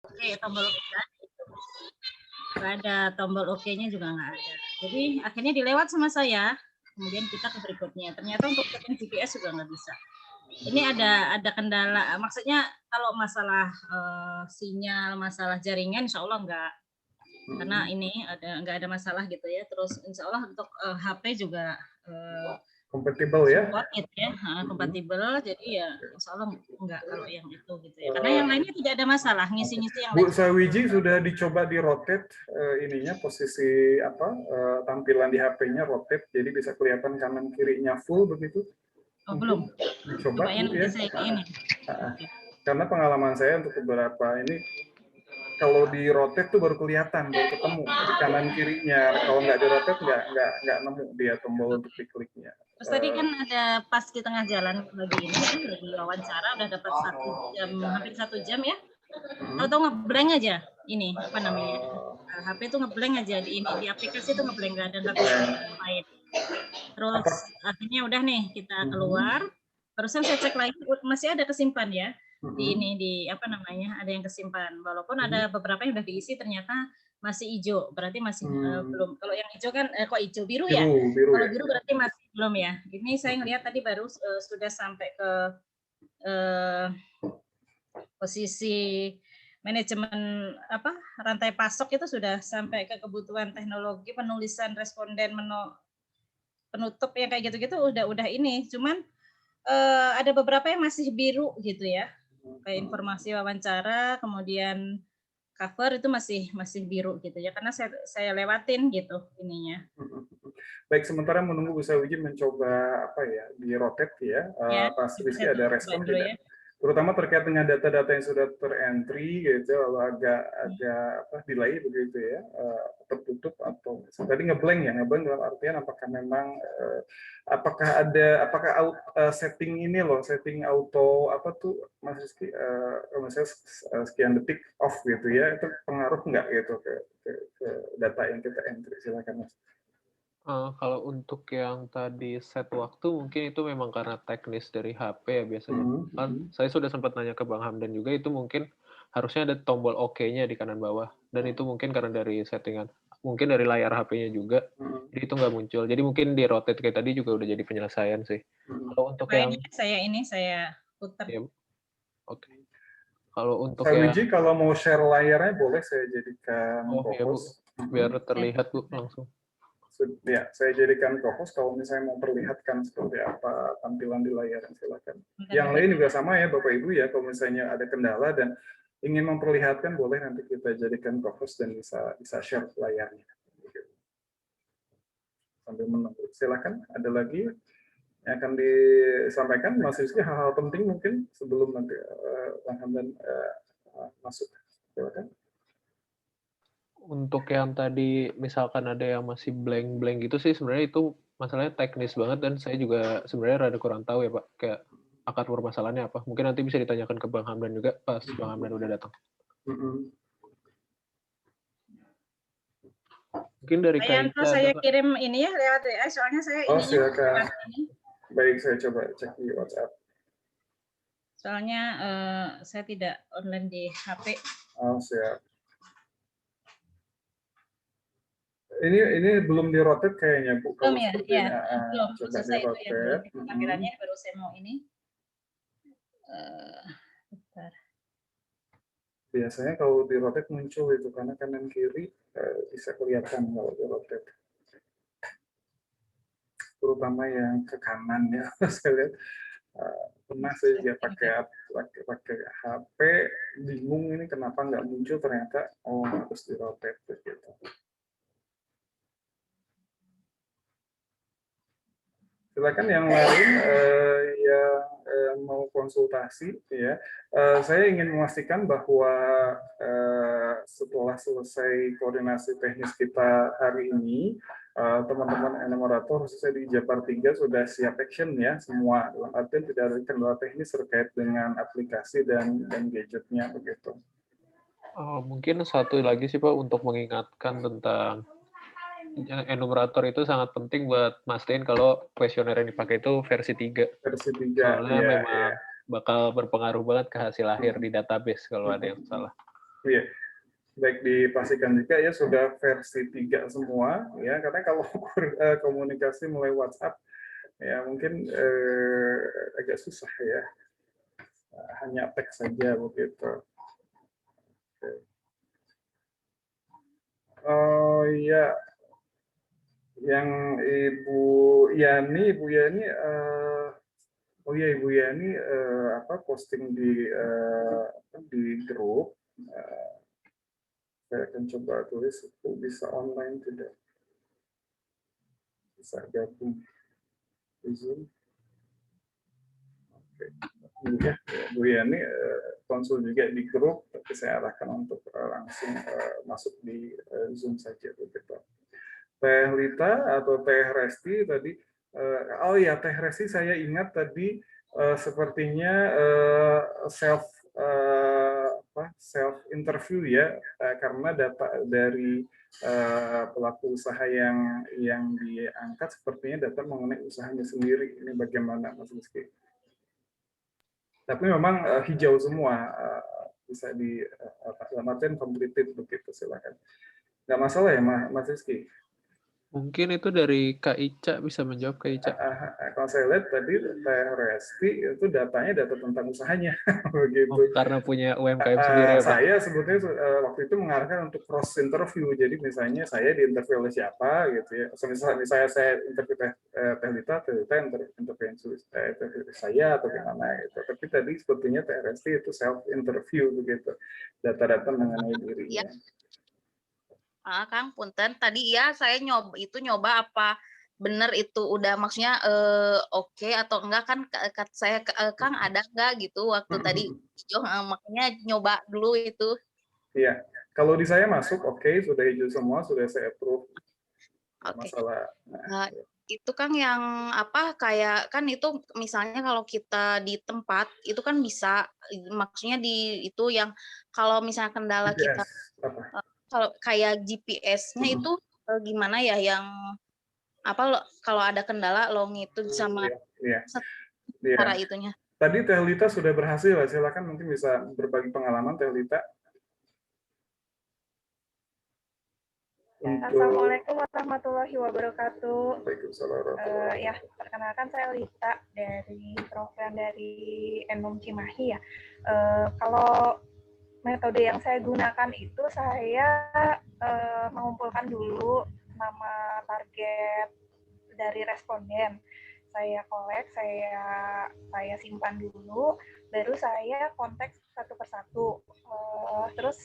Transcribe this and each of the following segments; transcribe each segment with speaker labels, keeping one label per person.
Speaker 1: oke, tombol oke nggak ada, tombol oke-nya juga nggak ada. Jadi akhirnya dilewat sama saya. Kemudian kita ke berikutnya. Ternyata untuk setting GPS juga nggak bisa. Ini ada kendala. Maksudnya kalau masalah sinyal, masalah jaringan, insya Allah nggak. Karena ini nggak ada masalah gitu ya. Terus insya Allah untuk HP juga
Speaker 2: kompatibel ya,
Speaker 1: support gitu ya, kompatibel. Jadi ya insya Allah enggak kalau yang itu gitu ya. Karena yang lainnya tidak ada masalah, ngisi-ngisi yang
Speaker 2: Bu
Speaker 1: lain.
Speaker 2: Sawiji sudah dicoba di rotate ininya posisi apa tampilan di HP-nya rotate jadi bisa kelihatan kanan kirinya full begitu.
Speaker 1: Oh,
Speaker 2: Mungkin
Speaker 1: belum.
Speaker 2: dicoba
Speaker 1: Cobain
Speaker 2: Bu
Speaker 1: nanti
Speaker 2: ya.
Speaker 1: saya ini. Okay.
Speaker 2: Karena pengalaman saya untuk beberapa ini kalau di rotate tuh baru kelihatan, baru ketemu kanan kirinya. Kalau nggak di rotate nggak nemu dia tombol untuk dikliknya.
Speaker 1: Terus tadi kan ada pas di tengah jalan lagi ini kan lagi wawancara udah dapat 1 jam, hampir 1 jam ya. Tahu-tahu ngeblank aja ini apa namanya? HP itu ngeblank aja di aplikasi itu ngeblank, nggak ada lain. Terus akhirnya udah nih kita keluar. Barusan saya cek lagi masih ada kesimpan ya di ini di apa namanya ada yang kesimpan. Walaupun ada beberapa yang udah diisi ternyata masih hijau, berarti masih belum. Kalau yang hijau kan kok hijau biru ya?
Speaker 2: Biru
Speaker 1: Kalau
Speaker 2: ya.
Speaker 1: biru berarti masih belum ya. Ini saya ngelihat tadi baru sudah sampai ke posisi manajemen apa rantai pasok itu sudah sampai ke kebutuhan teknologi penulisan responden penutup yang kayak gitu-gitu udah ini. Cuman ada beberapa yang masih biru gitu ya. Kayak informasi wawancara, kemudian cover itu masih biru gitu ya karena saya lewatin gitu ininya.
Speaker 2: Baik, sementara menunggu Bu Sawiji mencoba apa ya di rotate ya, Pas Rizky ada respon tidak?
Speaker 1: Ya.
Speaker 2: Terutama terkait dengan data-data yang sudah terentry gitu, agak apa delay begitu ya, tertutup atau tadi ngeblank ya, ngeblank dalam artian apakah memang apakah setting ini loh, setting auto apa tuh Mas Rizky, misalnya sekian detik off gitu ya, itu pengaruh nggak gitu ke data yang kita entry? Silakan Mas.
Speaker 3: Kalau untuk yang tadi set waktu mungkin itu memang karena teknis dari HP ya biasanya. Kan saya sudah sempat nanya ke Bang Hamdan juga itu mungkin harusnya ada tombol OK-nya di kanan bawah dan itu mungkin karena dari settingan mungkin dari layar HP-nya juga jadi itu nggak muncul. Jadi mungkin di rotate kayak tadi juga udah jadi penyelesaian sih. Kalau untuk yang
Speaker 1: saya putar.
Speaker 3: ya, oke. Kalau untuk
Speaker 2: Sawiji kalau mau share layarnya boleh saya jadikan co-host.
Speaker 3: Ya, Bu. Biar terlihat Bu langsung.
Speaker 2: Ya, saya jadikan co-host kalau misalnya mau perlihatkan seperti apa tampilan di layar, silakan. Yang lain juga sama ya Bapak Ibu ya, kalau misalnya ada kendala dan ingin memperlihatkan boleh nanti kita jadikan co-host dan bisa share layarnya. Sambil menunggu. Silakan, ada lagi yang akan disampaikan Mas Rizky hal-hal penting mungkin sebelum nanti Bang Hamdan masuk. Silakan.
Speaker 3: Untuk yang tadi misalkan ada yang masih blank-blank gitu sih sebenarnya itu masalahnya teknis banget dan saya juga sebenarnya rada kurang tahu ya Pak kayak akar permasalahannya apa. Mungkin nanti bisa ditanyakan ke Bang Hamdan juga pas Bang Hamdan udah datang. Mungkin dari Kaita
Speaker 1: saya kirim ini ya lewat WA soalnya saya
Speaker 2: ini. Silakan. Baik, saya coba cek di WhatsApp.
Speaker 1: Soalnya saya tidak online di HP.
Speaker 2: Siap. Ini belum di rotate kayaknya Bu.
Speaker 1: Belum ya, belum
Speaker 2: coba
Speaker 1: selesai
Speaker 2: di rotate.
Speaker 1: Itu ya, belum. Tampilannya baru saya mau ini. Bentar.
Speaker 2: Biasanya kalau di rotate muncul itu karena kanan kiri bisa kelihatan kalau di rotate. Terutama yang ke kanan ya, saya lihat pernah saya juga pakai HP bingung ini kenapa nggak muncul ternyata harus di rotate gitu. Silakan yang lain yang mau konsultasi ya. Saya ingin memastikan bahwa setelah selesai koordinasi teknis kita hari ini, teman-teman enumerator khususnya di Japar 3 sudah siap action ya semua. Dalam artian tidak ada kendala teknis terkait dengan aplikasi dan gadgetnya begitu.
Speaker 3: Mungkin satu lagi sih Pak untuk mengingatkan tentang enumerator itu sangat penting buat mastiin kalau kuesioner yang dipakai itu versi 3.
Speaker 2: Versi 3.
Speaker 3: Soalnya memang bakal berpengaruh banget ke hasil akhir di database kalau ada yang salah.
Speaker 2: Iya. Baik, dipastikan juga ya sudah versi 3 semua ya, karena kalau komunikasi melalui WhatsApp ya mungkin agak susah ya, hanya teks saja begitu. Oh iya, yang Ibu Yani oh iya Ibu Yani posting di grup. Saya akan coba tulis itu bisa online tidak, bisa gabung di Zoom. Ya, Bu Yani konsul juga di grup, tapi saya arahkan untuk langsung masuk di Zoom saja begitu. Teh Lita atau Teh Resti tadi, oh ya Teh Resti saya ingat tadi sepertinya self interview ya, karena data dari pelaku usaha yang diangkat sepertinya data mengenai usahanya sendiri. Ini bagaimana Mas Rizky? Tapi memang hijau semua, bisa di dalam artian completed begitu, silakan. Nggak masalah ya Mas Rizky?
Speaker 3: Mungkin itu dari Kak Ica, bisa menjawab Kak Ica.
Speaker 2: Kalau saya lihat tadi Teh Resti itu datanya data tentang usahanya begitu.
Speaker 3: Oh, karena punya UMKM sendiri ya Pak?
Speaker 2: Saya sebetulnya waktu itu mengarahkan untuk cross interview. Jadi misalnya saya diinterview oleh siapa gitu ya. Misalnya saya interview Teh Lita interview saya atau gimana gitu. Tapi tadi sepertinya Teh Resti itu self interview begitu. Data-data mengenai dirinya.
Speaker 4: Kang punten tadi ya saya nyoba apa bener itu udah maksudnya oke atau enggak kan saya Kang ada enggak gitu waktu tadi hijau makanya nyoba dulu itu.
Speaker 2: Iya, kalau di saya masuk oke, sudah hijau semua, sudah saya approve. Masalah.
Speaker 4: Nah, itu kan yang apa kayak kan itu misalnya kalau kita di tempat itu kan bisa maksudnya di itu yang kalau misalnya kendala
Speaker 2: GPS,
Speaker 4: kita kalau kayak GPS-nya itu gimana ya yang apa kalau ada kendala lo ngitut sama cara itunya.
Speaker 2: Tadi Teh Lita sudah berhasil, silakan mungkin bisa berbagi pengalaman Teh Lita.
Speaker 5: Assalamualaikum warahmatullahi wabarakatuh.
Speaker 2: Waalaikumsalam.
Speaker 5: Ya, perkenalkan saya Lita dari program dari Enum Cimahi ya. Kalau metode yang saya gunakan itu saya mengumpulkan dulu nama target dari responden. Saya kolek, saya simpan dulu, baru saya kontak satu persatu. Terus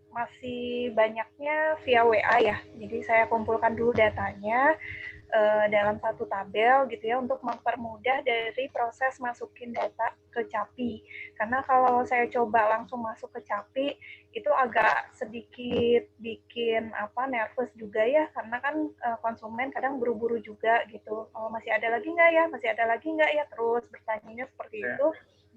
Speaker 5: masih banyaknya via WA ya, jadi saya kumpulkan dulu datanya dalam satu tabel gitu ya untuk mempermudah dari proses masukin data ke CAPI. Karena kalau saya coba langsung masuk ke CAPI itu agak sedikit bikin nervous juga ya, karena kan konsumen kadang buru-buru juga gitu. Oh, masih ada lagi nggak ya? Masih ada lagi nggak ya? Terus bertanya seperti itu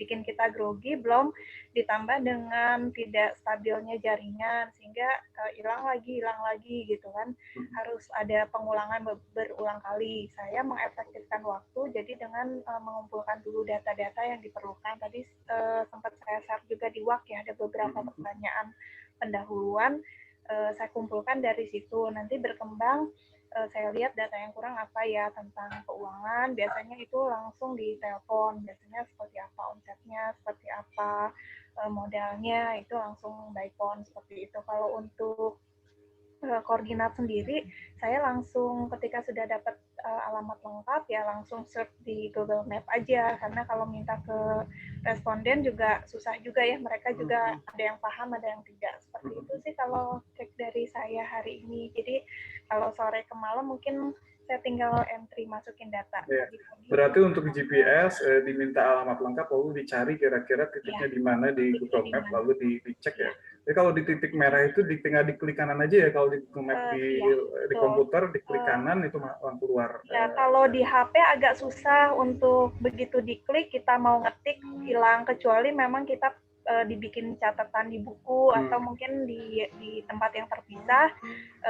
Speaker 5: bikin kita grogi, belum ditambah dengan tidak stabilnya jaringan sehingga hilang lagi gitu kan. Harus ada pengulangan berulang kali. Saya mengefektifkan waktu jadi dengan mengumpulkan dulu data-data yang diperlukan. Tadi sempat saya share juga di WAK ya, ada beberapa pertanyaan pendahuluan saya kumpulkan dari situ. Nanti berkembang saya lihat data yang kurang apa ya tentang keuangan, biasanya itu langsung ditelepon, biasanya seperti apa omsetnya, seperti apa modalnya, itu langsung by phone seperti itu. Kalau untuk koordinat sendiri, saya langsung ketika sudah dapat alamat lengkap ya langsung search di Google Map aja, karena kalau minta ke responden juga susah juga ya, mereka juga ada yang paham ada yang tidak. Seperti itu sih kalau cek dari saya hari ini. Jadi kalau sore ke malam mungkin saya tinggal entry masukin data.
Speaker 2: Ya. Berarti untuk GPS diminta alamat lengkap lalu dicari kira-kira titiknya di mana di Google Map lalu dicek ya. Jadi kalau di titik merah itu tinggal diklik kanan aja ya, kalau di Google Map di komputer diklik kanan itu langsung keluar.
Speaker 5: Ya, kalau di HP agak susah untuk begitu diklik kita mau ngetik hilang, kecuali memang kita dibikin catatan di buku atau mungkin di tempat yang terpisah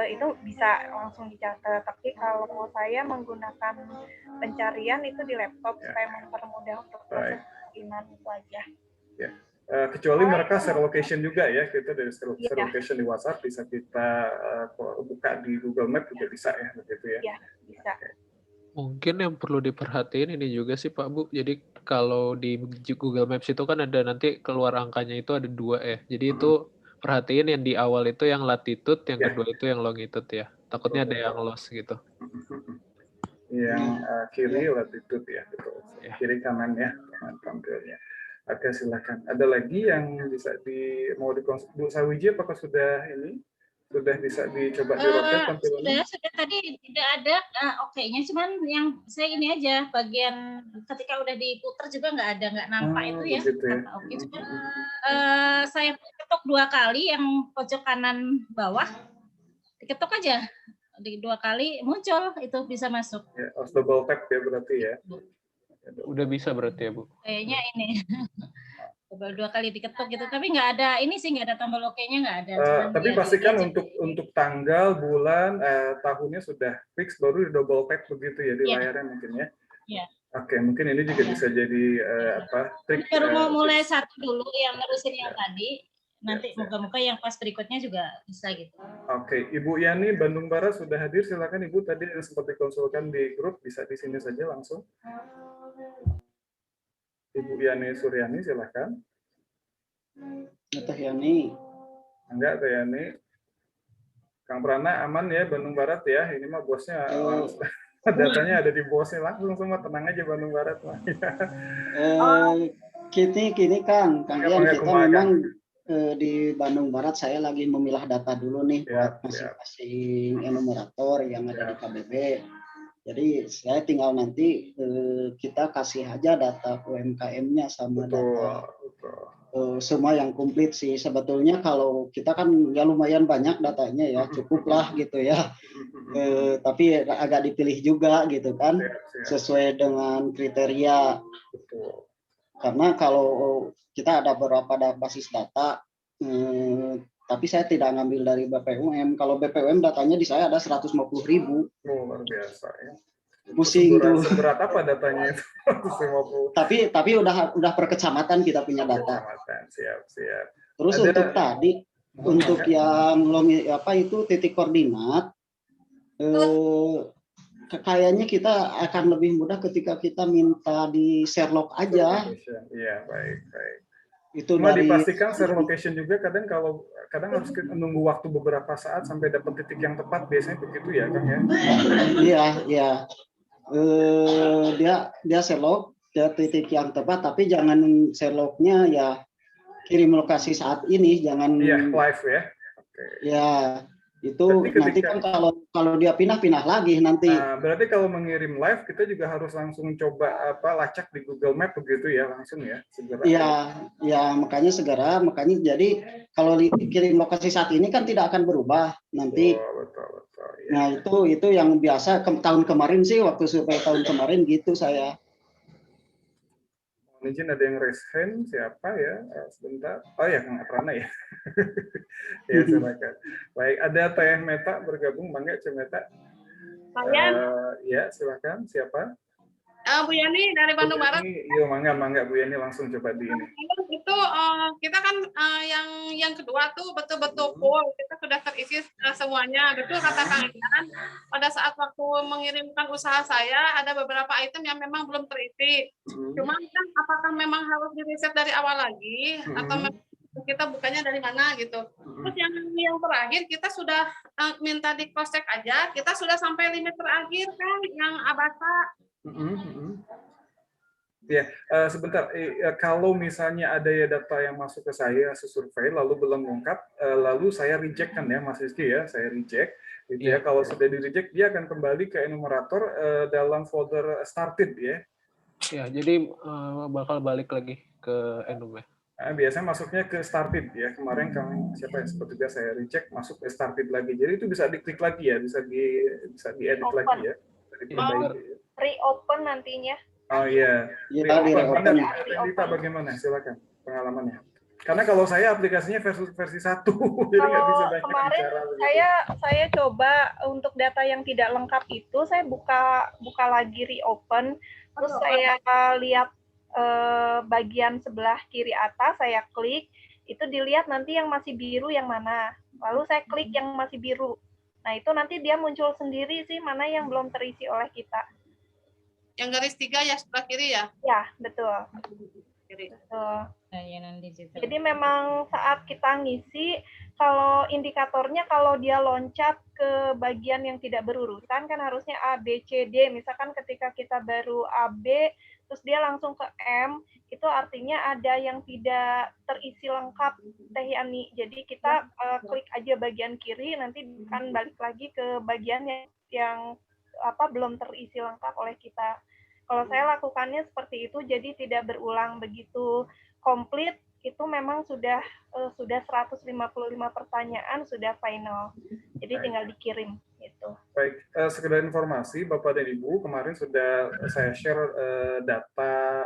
Speaker 5: itu bisa langsung dicatat. Tapi kalau saya menggunakan pencarian itu di laptop supaya mempermudah untuk proses keinginan itu aja.
Speaker 2: Ya. Kecuali mereka share location juga ya, kita dari share
Speaker 5: Iya.
Speaker 2: location di WhatsApp bisa kita buka di Google Map juga bisa ya, begitu ya.
Speaker 5: Iya, bisa.
Speaker 3: Mungkin yang perlu diperhatiin ini juga sih Pak Bu. Jadi kalau di Google Maps itu kan ada nanti keluar angkanya itu ada 2 ya. Jadi itu perhatiin yang di awal itu yang latitude, yang kedua itu yang longitude ya. Takutnya ada yang lost gitu.
Speaker 2: Yang kiri latitude ya, betul.
Speaker 3: Ya.
Speaker 2: Kiri kanan ya, kanan tampilnya. Oke, silakan. Ada lagi yang bisa mau dikonsultasi? Bu Sawiji, apakah sudah bisa dicoba diroket tampilannya?
Speaker 1: Sudah tadi tidak ada oke-nya, cuman yang saya ini aja bagian ketika udah diputer juga nggak nampak itu ya.
Speaker 2: Begitu ya.
Speaker 1: Oke, cuman saya ketuk 2 kali yang pojok kanan bawah, diketuk aja. Di 2 kali muncul itu bisa masuk.
Speaker 2: Ya, harus double tap ya berarti ya.
Speaker 3: Udah bisa berarti ya Bu?
Speaker 1: Kayaknya ini. Double 2 kali diketuk gitu, tapi nggak ada ini sih, nggak ada tombol oke-nya, nggak ada.
Speaker 2: Tapi pastikan untuk tanggal, bulan, tahunnya sudah fix, baru di double tap begitu ya di layarnya mungkin ya.
Speaker 1: Iya.
Speaker 2: Oke, mungkin ini juga bisa jadi trik.
Speaker 1: Baru mau mulai satu dulu yang nerusin yang tadi. Nanti moga-moga yang pas berikutnya juga bisa gitu.
Speaker 2: Oke, Ibu Yani Bandung Barat sudah hadir. Silakan Ibu, tadi sempat dikonsulkan di grup, bisa di sini saja langsung. Ibu Yani Suryani, silakan.
Speaker 6: Teh Yani.
Speaker 2: Enggak, Teh Yani. Kang Prana aman ya Bandung Barat ya. Ini mah bosnya. Datanya ada di bosnya, langsung semua, tenang aja Bandung Barat.
Speaker 6: Kini Kang Dian, kita
Speaker 2: kumaha,
Speaker 6: memang di Bandung Barat saya lagi memilah data dulu nih buat masing-masing enumerator yang ada di KBB. Jadi saya tinggal nanti kita kasih aja data UMKM-nya sama data semua yang komplit sih. Sebetulnya kalau kita kan ya lumayan banyak datanya ya, cukup lah gitu ya. Tapi agak dipilih juga gitu kan, sesuai dengan kriteria. Karena kalau kita ada beberapa basis data, tapi saya tidak ngambil dari BPUM. Kalau BPUM datanya di saya ada 150.000.
Speaker 2: Luar biasa ya.
Speaker 6: Pusing tuh.
Speaker 2: Seberat apa datanya itu? 150.
Speaker 6: Tapi udah per kecamatan kita punya data.
Speaker 2: Siap.
Speaker 6: Terus untuk yang titik koordinat, kayaknya kita akan lebih mudah ketika kita minta di share log aja.
Speaker 2: Iya, baik.
Speaker 6: Itu
Speaker 2: cuma dipastikan share location juga kadang harus menunggu waktu beberapa saat sampai dapat titik yang tepat, biasanya begitu ya Kang ya?
Speaker 6: Iya. Dia share log dia titik yang tepat, tapi jangan share lognya ya kirim lokasi saat ini, jangan
Speaker 2: live ya. Okay.
Speaker 6: Ya itu nanti kan kalau dia pindah lagi nanti.
Speaker 2: Nah, berarti kalau mengirim live kita juga harus langsung coba lacak di Google Map begitu ya, langsung ya segera.
Speaker 6: Iya, makanya jadi kalau kirim lokasi saat ini kan tidak akan berubah nanti.
Speaker 2: Betul. Ya.
Speaker 6: Nah itu yang biasa tahun kemarin sih, waktu survei tahun kemarin gitu saya.
Speaker 2: Izin ada yang raise hand, siapa ya? Sebentar. Oh ya, Kang Prana ya. Ya, silakan. Baik, ada Teh Meta bergabung, Mangga Cemeta. Ya, silakan. Siapa?
Speaker 7: Bu Yani dari Bandung Barat.
Speaker 2: Iya, mangga Bu Yani langsung coba di ini.
Speaker 7: Itu kita kan yang kedua tuh betul-betul full, kita sudah terisi semuanya. Betul kata Kang Ian, pada saat waktu mengirimkan usaha saya ada beberapa item yang memang belum terisi. Cuma kan apakah memang harus di reset dari awal lagi atau kita bukanya dari mana gitu. Terus yang terakhir kita sudah minta di cross check aja, kita sudah sampai limit terakhir kan yang Abasa.
Speaker 2: Ya, sebentar. Kalau misalnya ada ya data yang masuk ke saya survei lalu belum lengkap, lalu saya reject kan ya, Mas Rizky ya, saya reject. Gitu ya. Kalau sudah di reject, dia akan kembali ke enumerator dalam folder started ya. Ya,
Speaker 3: jadi bakal balik lagi ke enum ya.
Speaker 2: Biasanya masuknya ke started ya. Kemarin siapa yang seperti biasa saya reject, masuk ke started lagi. Jadi itu bisa diklik lagi ya, bisa diedit lagi ya.
Speaker 5: Reopen nantinya.
Speaker 2: Oh iya. Rita bagaimana? Silakan pengalamannya. Karena kalau saya aplikasinya versi 1, jadi nggak bisa banyak
Speaker 5: kemarin
Speaker 2: bicara.
Speaker 5: Saya coba untuk data yang tidak lengkap itu saya buka lagi reopen, terus saya lihat bagian sebelah kiri atas, saya klik, itu dilihat nanti yang masih biru yang mana. Lalu saya klik yang masih biru. Nah, itu nanti dia muncul sendiri sih mana yang belum terisi oleh kita.
Speaker 7: Yang garis 3 ya sebelah kiri ya?
Speaker 5: Ya, betul.
Speaker 7: Kiri.
Speaker 5: Betul.
Speaker 1: Layanan digital.
Speaker 5: Jadi memang saat kita ngisi, kalau indikatornya kalau dia loncat ke bagian yang tidak berurutan, kan harusnya A, B, C, D. Misalkan ketika kita baru A, B, terus dia langsung ke M, itu artinya ada yang tidak terisi lengkap, Teh Yani. Jadi kita klik aja bagian kiri, nanti akan balik lagi ke bagian yang belum terisi lengkap oleh kita. Kalau saya lakukannya seperti itu, jadi tidak berulang begitu komplit, itu memang sudah 155 pertanyaan, sudah final. Jadi tinggal dikirim. Gitu.
Speaker 2: Baik, sekedar informasi, Bapak dan Ibu, kemarin sudah saya share data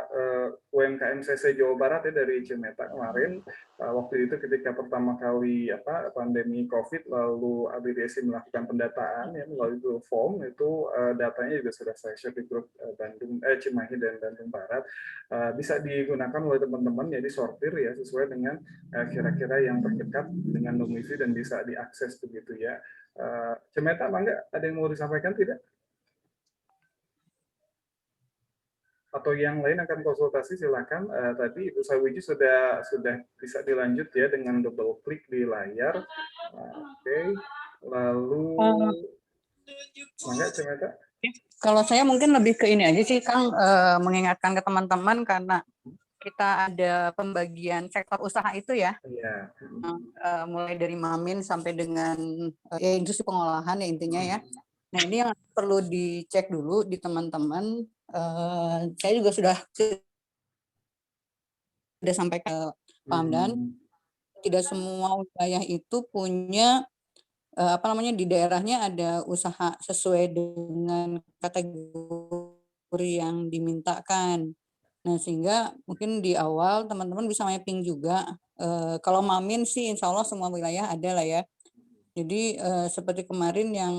Speaker 2: UMKM CC Jawa Barat ya dari Cimeta kemarin. Waktu itu ketika pertama kali pandemi COVID, lalu ABDSI melakukan pendataan ya melalui Google Form, itu datanya juga sudah saya share di grup Cimahi dan Bandung Barat. Bisa digunakan oleh teman-teman, jadi sortir ya sesuai dengan kira-kira yang terdekat dengan domisili dan bisa diakses begitu ya. Cemeta, Mangga, ada yang mau disampaikan tidak? Atau yang lain akan konsultasi silakan. Tadi Ibu Sawiji sudah bisa dilanjut ya dengan double klik di layar. Oke. Lalu Mangga, Cemeta.
Speaker 8: Kalau saya mungkin lebih ke ini aja sih, Kang, mengingatkan ke teman-teman karena kita ada pembagian sektor usaha itu ya,
Speaker 2: Iya.
Speaker 8: Mulai dari Mamin sampai dengan industri pengolahan ya intinya ya. Nah ini yang perlu dicek dulu di teman-teman. Saya juga sudah sampai ke Pak Hamdan. Tidak semua wilayah itu punya di daerahnya ada usaha sesuai dengan kategori yang dimintakan. Nah, sehingga mungkin di awal teman-teman bisa mapping juga. Kalau Mamin sih insya Allah semua wilayah ada lah ya. Jadi seperti kemarin yang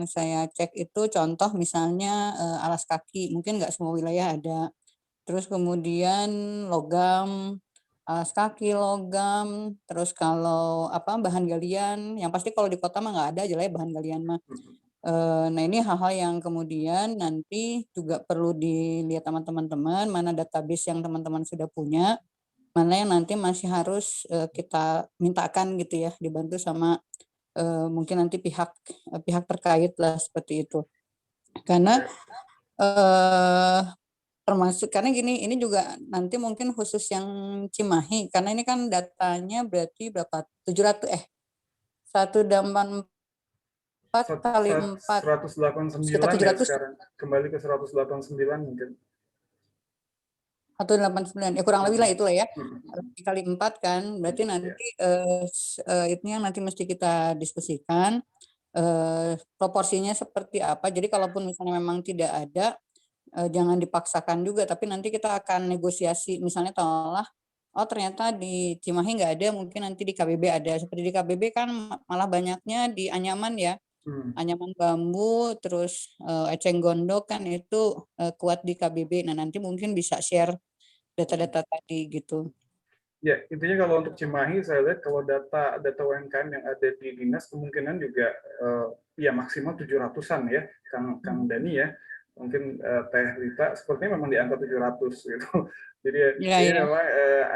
Speaker 8: saya cek itu contoh misalnya alas kaki, mungkin nggak semua wilayah ada. Terus kemudian logam, alas kaki, logam, terus kalau bahan galian, yang pasti kalau di kota mah nggak ada aja lah ya bahan galian mah. Nah ini hal-hal yang kemudian nanti juga perlu dilihat sama teman-teman, mana database yang teman-teman sudah punya, mana yang nanti masih harus kita mintakan gitu ya, dibantu sama mungkin nanti pihak terkait lah seperti itu. Karena termasuk karena gini, ini juga nanti mungkin khusus yang Cimahi, karena ini kan datanya berarti berapa? 184 kali 4
Speaker 2: 189 ya sekarang, kembali ke 189 mungkin.
Speaker 8: 189 ya kurang lebih lah itulah ya, kali 4 kan, berarti nanti itu yang nanti mesti kita diskusikan proporsinya seperti apa. Jadi kalaupun misalnya memang tidak ada, jangan dipaksakan juga, tapi nanti kita akan negosiasi, misalnya tolak ternyata di Cimahi nggak ada, mungkin nanti di KBB ada. Seperti di KBB kan malah banyaknya di Anyaman ya, anyaman bambu, terus eceng gondok kan itu kuat di KBB. Nah nanti mungkin bisa share data-data tadi gitu.
Speaker 2: Ya, intinya kalau untuk Cimahi saya lihat kalau data UMKM yang ada di dinas kemungkinan juga ya maksimal 700-an ya, Kang Dani ya. Mungkin Teh Rita sepertinya memang di angka 700 gitu. Jadi ya. Memang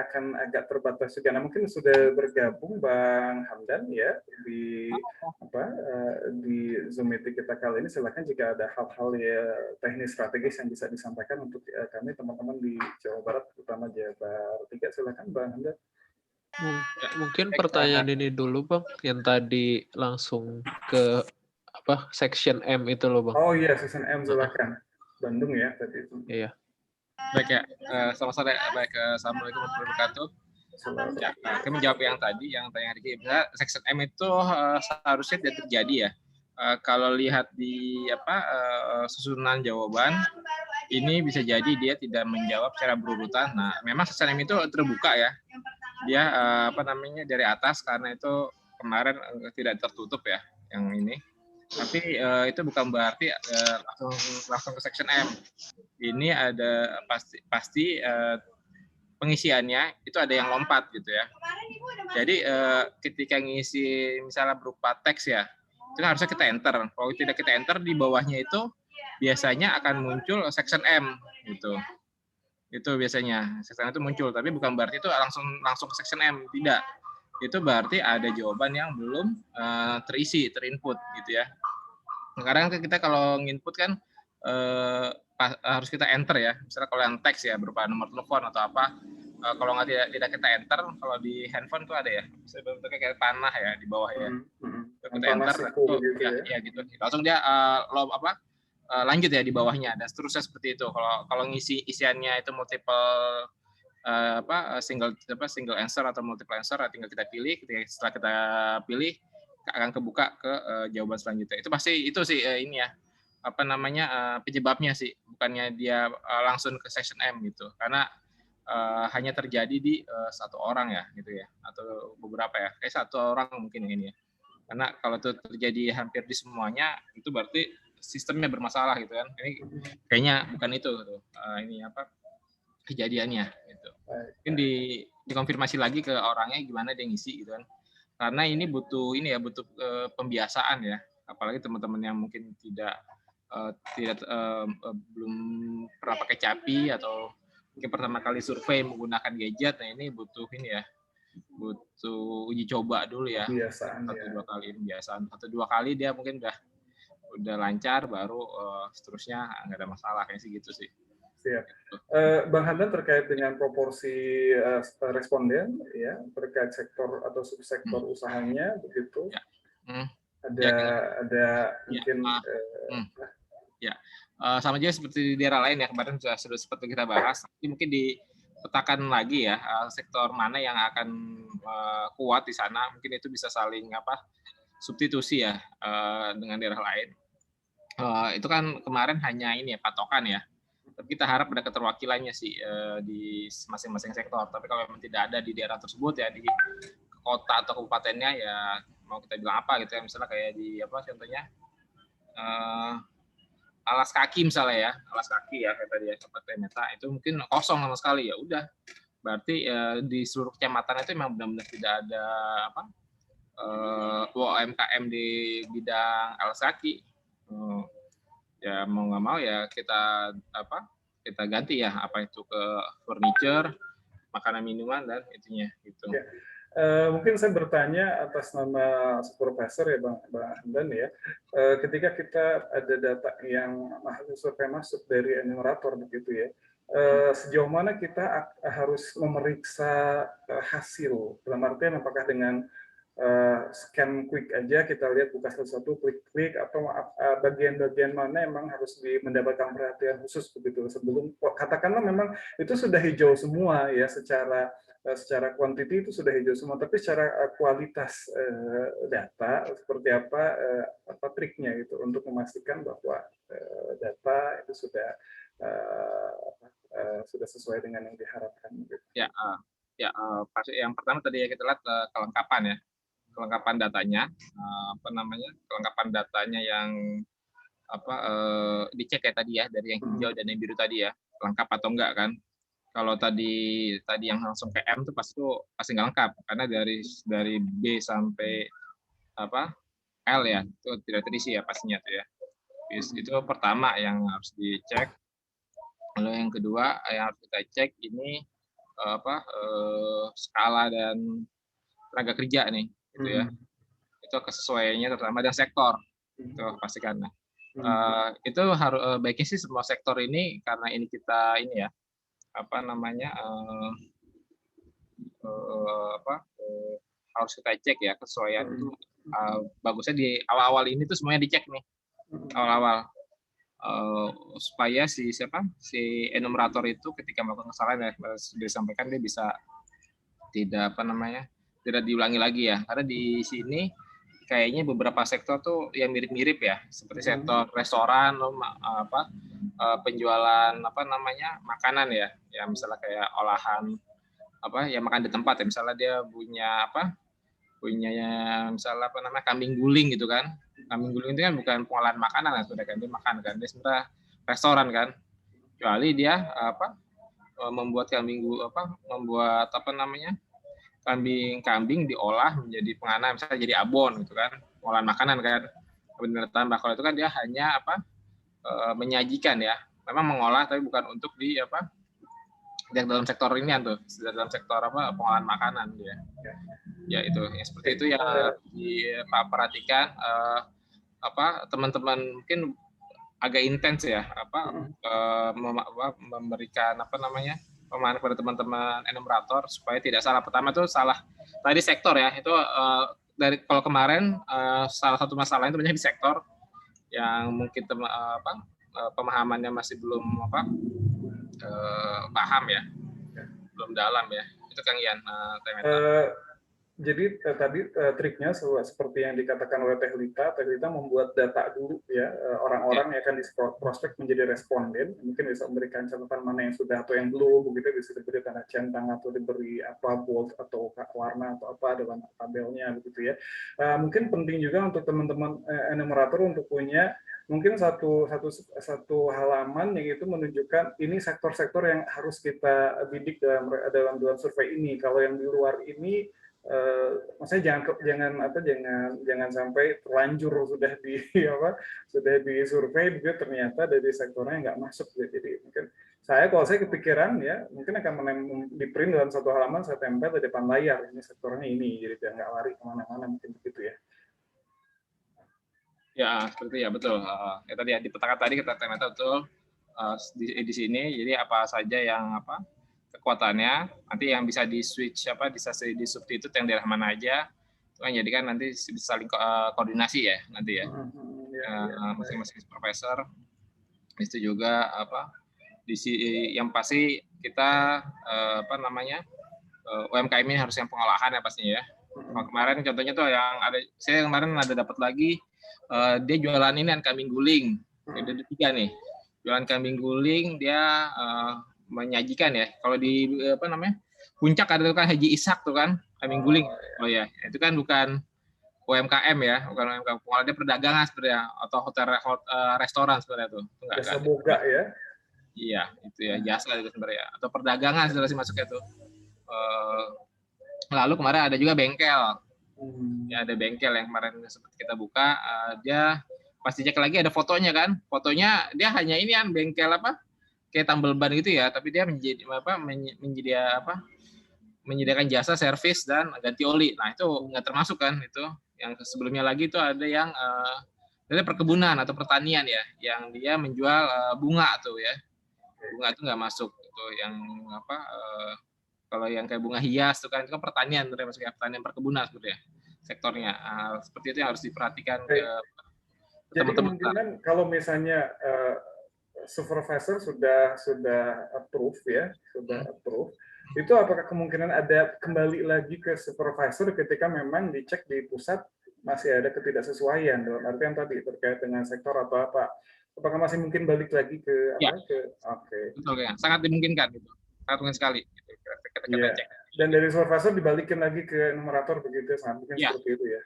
Speaker 2: akan agak terbatas juga. Nah, mungkin sudah bergabung Bang Hamdan ya di di Zoom meeting kita kali ini. Silakan jika ada hal-hal ya teknis strategis yang bisa disampaikan untuk kami teman-teman di Jawa Barat, terutama Jabar 3. Silakan Bang Hamdan.
Speaker 3: Mungkin pertanyaan ini dulu Bang, yang tadi langsung ke section M itu loh Bang.
Speaker 2: Oh iya, section M silakan. Bandung ya tadi itu.
Speaker 3: Iya.
Speaker 9: Baik ya, selamat sore. Baik, assalamualaikum warahmatullahi wabarakatuh. Ya, kami menjawab yang tadi, yang tanya Riki. Section M itu seharusnya tidak terjadi ya. Kalau lihat di susunan jawaban, ini bisa jadi dia tidak menjawab secara berurutan. Nah, memang section M itu terbuka ya. Dia dari atas karena itu kemarin tidak tertutup ya, yang ini. Tapi itu bukan berarti langsung ke section M. Ini ada pasti pengisiannya itu ada yang lompat gitu ya. Jadi ketika ngisi misalnya berupa teks ya, itu harusnya kita enter. Kalau tidak kita enter, di bawahnya itu biasanya akan muncul section M gitu. Itu biasanya section M itu muncul, tapi bukan berarti itu langsung ke section M, tidak. Itu berarti ada jawaban yang belum terisi, terinput gitu ya. Kadang kita kalau nginput kan harus kita enter ya. Misalnya kalau yang teks ya berupa nomor telepon atau apa, kalau tidak kita enter, kalau di handphone tuh ada ya, bisa bentuknya kayak panah ya di bawah ya. Kita enter, gitu ya gitu. Langsung dia lanjut ya di bawahnya, dan seterusnya seperti itu. Kalau ngisi isiannya itu multiple single answer atau multiple answer, tinggal kita pilih. Setelah kita pilih akan kebuka ke jawaban selanjutnya. Itu pasti itu sih ini ya penyebabnya sih, bukannya dia langsung ke section M gitu, karena hanya terjadi di satu orang ya gitu ya, atau beberapa ya, kayak satu orang mungkin ini ya. Karena kalau itu terjadi hampir di semuanya, itu berarti sistemnya bermasalah gitu kan. Ini kayaknya bukan itu gitu. Ini kejadiannya gitu. Mungkin dikonfirmasi lagi ke orangnya gimana dia ngisi gitu kan. Karena ini butuh pembiasaan ya, apalagi teman-teman yang mungkin belum pernah pakai Capi atau mungkin pertama kali survei menggunakan gadget. Nah ini butuh uji coba dulu ya, satu dua kali dia mungkin udah lancar, baru seterusnya nggak ada masalah, kayak sih gitu sih.
Speaker 2: Siap. Bang Hamdan, terkait dengan proporsi responden ya terkait sektor atau subsektor usahanya begitu, ada mungkin
Speaker 9: sama juga seperti di daerah lain ya, kemarin sudah seperti kita bahas. Tapi mungkin dipetakan lagi ya sektor mana yang akan kuat di sana, mungkin itu bisa saling substitusi ya dengan daerah lain. Itu kan kemarin hanya ini ya patokan ya. Tapi kita harap ada keterwakilannya sih di masing-masing sektor. Tapi kalau memang tidak ada di daerah tersebut ya, di kota atau kabupatennya ya, mau kita bilang apa gitu ya, misalnya kayak di contohnya alas kaki misalnya ya, alas kaki ya kayak tadi ya, Kabupaten Meta itu mungkin kosong sama sekali, ya udah berarti di seluruh kecamatan itu memang benar-benar tidak ada UMKM di bidang alas kaki. Ya mau nggak mau ya kita ganti ya, itu ke furniture, makanan minuman dan itunya gitu.
Speaker 2: Ya. Mungkin saya bertanya atas nama supervisor ya Bang Hamdan ya. Ketika kita ada data yang survei masuk dari enumerator begitu ya, sejauh mana kita harus memeriksa hasil, dalam artian apakah dengan scan quick aja kita lihat buka satu-satu klik atau bagian-bagian mana emang harus mendapatkan perhatian khusus begitu sebelum, katakanlah memang itu sudah hijau semua ya, secara kuantiti itu sudah hijau semua, tapi secara kualitas data seperti apa triknya gitu untuk memastikan bahwa data itu sudah sesuai dengan yang diharapkan gitu.
Speaker 9: Pasti yang pertama tadi ya kita lihat kelengkapan datanya, kelengkapan datanya yang dicek kayak tadi ya, dari yang hijau dan yang biru tadi ya, lengkap atau enggak kan. Kalau tadi yang langsung ke M tuh pasti nggak lengkap, karena dari B sampai L ya itu tidak terisi ya pastinya tuh ya. Itu pertama yang harus dicek. Lalu yang kedua yang harus kita cek ini skala dan tenaga kerja nih gitu ya. Itu kesesuaiannya terutama dan sektor. Itu pastikan. Itu harus baiknya sih semua sektor ini, karena ini kita ini ya harus kita cek ya kesesuaian itu. Bagusnya di awal-awal ini tuh semuanya dicek nih awal-awal, supaya si enumerator itu ketika melakukan kesalahan ya sudah disampaikan, dia bisa tidak diulangi lagi ya, karena di sini kayaknya beberapa sektor tuh yang mirip-mirip ya, seperti sektor restoran, penjualan makanan ya misalnya kayak olahan yang makan di tempat ya, misalnya dia punya misalnya kambing guling gitu kan, kambing guling itu kan bukan pengolahan makanan kan, sudah kan dia makan kan, dia sebenarnya restoran kan, kecuali dia membuat kambing diolah menjadi penganan, misalnya jadi abon gitu kan, pengolahan makanan kan, benar tambah. Kalau itu kan dia hanya menyajikan ya, memang mengolah tapi bukan untuk di dalam sektor ini tuh, dalam sektor pengolahan makanan dia. Ya itu, ya seperti itu yang diperhatikan teman-teman mungkin agak intens ya memberikan pemahaman kepada teman-teman enumerator supaya tidak salah. Pertama itu salah tadi sektor ya, itu dari kalau kemarin salah satu masalahnya itu banyak di sektor yang mungkin pemahamannya masih belum paham ya, belum dalam ya. Itu Kang Ian.
Speaker 2: Jadi tadi triknya seperti yang dikatakan oleh Teh Lita membuat data dulu ya, orang-orang yang akan diprospek menjadi responden, mungkin bisa memberikan catatan mana yang sudah atau yang belum, begitu bisa diberi tanda centang atau diberi bold atau warna atau apa dalam tabelnya begitu ya. Mungkin penting juga untuk teman-teman enumerator untuk punya mungkin satu halaman yang itu menunjukkan ini sektor-sektor yang harus kita bidik dalam survei ini. Kalau yang di luar ini maksudnya jangan sampai terlanjur sudah di survei begitu ternyata dari sektornya nggak masuk ya. Jadi mungkin kalau saya kepikiran ya mungkin akan di print dalam satu halaman, saya tempel di depan layar ini sektornya ini, jadi biar nggak lari kemana-mana, mungkin begitu ya.
Speaker 9: Ya seperti ya, betul. Tadi ya dipetakan tadi kita ternyata betul di sini. Jadi apa saja yang kekuatannya, nanti yang bisa di switch bisa di substitute yang daerah mana aja, itu kan jadi kan nanti bisa saling koordinasi ya nanti ya, masing-masing profesor. Itu juga yang pasti kita UMKM ini harus yang pengolahan ya pastinya ya. Kemarin contohnya tuh saya kemarin ada dapat lagi dia jualan ini kan kambing guling, ada 3 nih, jualan kambing guling dia menyajikan ya. Kalau di Puncak ada tuh kan Haji Ishak tuh kan kambing guling. Oh ya, itu kan bukan UMKM ya, bukan UMKM, pengolah dia perdagangan sebenarnya atau hotel restoran sebenarnya tuh.
Speaker 2: Jasa boga ya.
Speaker 9: Iya, itu ya jasa itu sebenarnya atau perdagangan sebenarnya masuknya tuh. Lalu kemarin ada juga bengkel. Ya ada bengkel yang kemarin sempat kita buka, dia pasti cek lagi ada fotonya kan. Fotonya dia hanya ini kan bengkel kayak tambal ban gitu ya, tapi dia menyediakan jasa servis dan ganti oli. Nah itu nggak termasuk kan itu. Yang sebelumnya lagi itu ada yang dari perkebunan atau pertanian ya, yang dia menjual bunga tuh ya. Bunga itu nggak masuk. Itu yang kalau yang kayak bunga hias tuh kan itu kan pertanian, maksudnya pertanian perkebunan sebetulnya sektornya. Seperti itu yang harus diperhatikan
Speaker 2: jadi kemungkinan kalau misalnya supervisor sudah approve ya, itu apakah kemungkinan ada kembali lagi ke supervisor ketika memang dicek di pusat masih ada ketidaksesuaian dalam artian tadi terkait dengan sektor atau apa, apakah masih mungkin balik lagi ke
Speaker 9: Betul ya, sangat dimungkinkan itu, sangat mungkin sekali gitu, kita cek.
Speaker 2: Dan dari supervisor dibalikin lagi ke enumerator begitu, sangat mungkin seperti itu ya.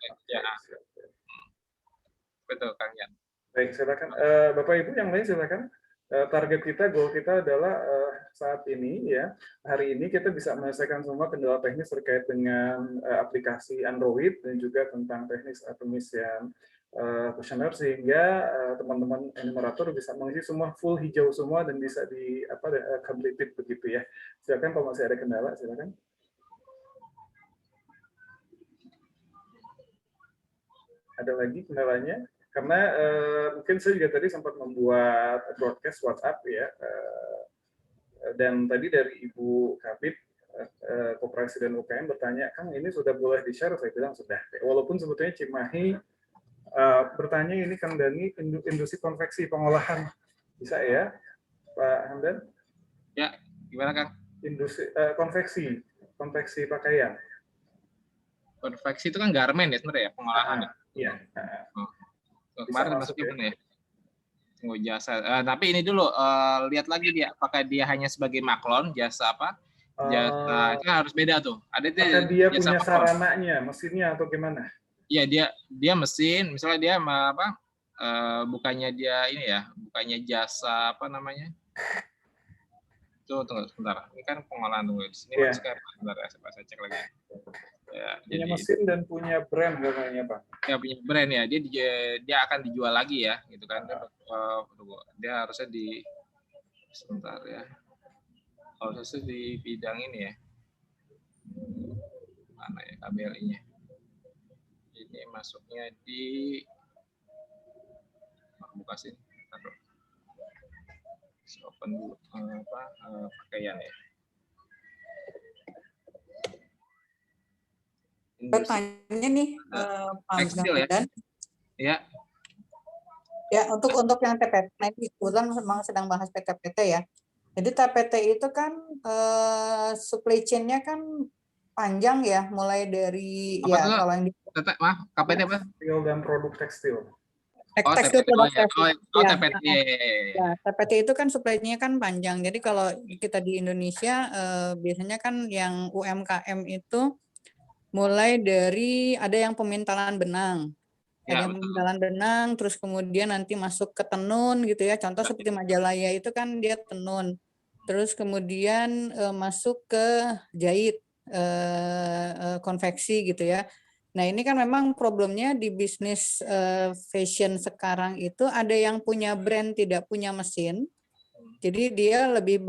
Speaker 9: Betul Kang Ian.
Speaker 2: Baik, silakan Bapak Ibu yang lain silakan. Target kita, goal kita adalah saat ini ya, hari ini kita bisa menyelesaikan semua kendala teknis terkait dengan aplikasi Android dan juga tentang teknis pengisian kuesioner sehingga teman-teman enumerator bisa mengisi semua full hijau semua dan bisa di completed begitu ya. Silakan kalau masih ada kendala silakan. Ada lagi kendalanya? Karena mungkin saya juga tadi sempat membuat broadcast WhatsApp ya, dan tadi dari Ibu Kabid Koperasi dan UKM bertanya, Kang ini sudah boleh di-share? Saya bilang sudah. Walaupun sebetulnya Cimahi bertanya ini Kang Dani, industri konveksi pengolahan bisa ya, Pak Hamdan?
Speaker 9: Ya, gimana Kang?
Speaker 2: Industri konveksi pakaian.
Speaker 9: Konveksi itu kan garmen ya sebenarnya pengolahan.
Speaker 2: Iya.
Speaker 9: Kemarin masuknya ya. Tunggu jasa. Tapi ini dulu lihat lagi dia apakah dia hanya sebagai maklon jasa apa? Jasa itu harus beda tuh. Ada
Speaker 2: dia punya sarananya, mesinnya atau gimana?
Speaker 9: Iya, dia mesin, misalnya dia apa? Bukannya dia ini ya, bukannya jasa apa namanya? Tunggu sebentar. Ini kan pengolahan tunggu. Di sini masuknya sebentar ya, saya cek lagi. Ya,
Speaker 2: punya
Speaker 9: jadi,
Speaker 2: mesin dan punya brand namanya Pak.
Speaker 9: Ya punya brand ya. Dia akan dijual lagi ya, gitu kan? Dia harusnya sebentar ya. Harusnya di bidang ini ya. Mana ya KBLI-nya? Ini masuknya di buka sini. Open dulu pakaian ya.
Speaker 8: Pertanyaan nih Pak
Speaker 9: tekstil ya. Ya.
Speaker 8: Ya, untuk yang TPT, nah ini kebetulan memang sedang bahas PTPT ya. Jadi TPT itu kan supply chain-nya kan panjang ya, mulai dari
Speaker 9: apa
Speaker 8: ya
Speaker 9: tuh?
Speaker 8: kalau yang di
Speaker 9: KPT apa?
Speaker 2: Tekstil dan produk tekstil.
Speaker 8: Tekstil produk tekstil.
Speaker 9: TPT.
Speaker 8: Ya, TPT itu kan supply chain-nya kan panjang. Jadi kalau kita di Indonesia biasanya kan yang UMKM itu mulai dari ada yang pemintalan benang. Ada yang pemintalan benang, terus kemudian nanti masuk ke tenun gitu ya. Contoh seperti Majalaya itu kan dia tenun. Terus kemudian masuk ke jahit, konveksi gitu ya. Nah ini kan memang problemnya di bisnis fashion sekarang itu ada yang punya brand tidak punya mesin. Jadi dia lebih